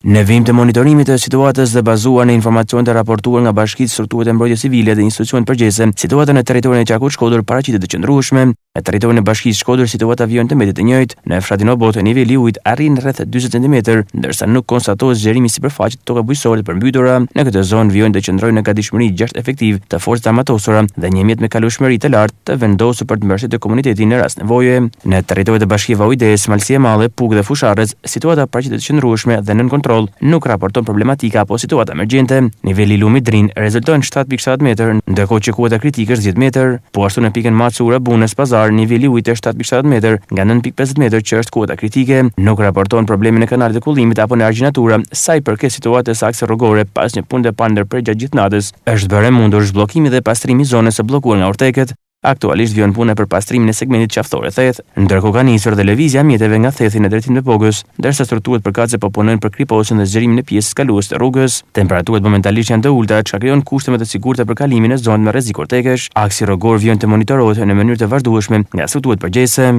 Në vim të monitorimit të situatës dhe bazuar në informacion të raportuar nga Bashkitë Strukturët e Mbrojtjes Civile dhe institucionet përgjithëse, situata në territorin e qarkut Shkodër paraqitet të qëndrueshme. Në territorin e Bashkisë Shkodër situata vjen të mbetet e njëjtë. Në fshatin Obot niveli i ujit arrin rreth 40 cm, ndërsa nuk konstatohet zgjerimi sipërfaqe të tokave bujqësore të përmbytura. Në këtë zonë vjen të qëndrojnë në gatishmëri 6 efektiv të forcës armatosura dhe një mjet me kalueshmëri të lartë të vendosur për të mbështetur komunitetin në rast nevoje. Në territorin e Bashkive Ujdes, Malësi e Madhe, Puk dhe Fusharrec, situata paraqitet të qëndrueshme dhe nën kontroll. Nuk raporton problematika apo situata emergjente. Niveli i lumit Drin rezulton 7.7 metër, ndërkohë që kuota kritike është 10 metër. Po ashtu në pikën Macura, Bunës, Pazar, niveli i ujit është 7.7 metër, nga 9.50 metër që është kuota kritike. Nuk raporton probleme në kanalet e kullimit apo në argjinatura. Sa i përket situatës akse rrugore pas një pune të pandër gjatë gjithë natës, është bërë mundur zhbllokimi dhe pastrimi i zonës së bllokuar nga urteket. Aktualisht vjen puna për pastrimin e segmentit qaftore theth, ndërkohë ka nisur dhe lëvizja e mjeteve nga thethi në drejtim të Bogës, ndërsa strukturat përkatëse po punojnë për kriposjen dhe zgjerimin e pjesës kaluese të rrugës. Temperaturat momentalisht janë të ulta, çka krijon kushte më të sigurta për kalimin e zonës me rrezik urtekesh. Aksi rrugor vjen të monitorohet në mënyrë të vazhdueshme nga strukturat përgjegjëse.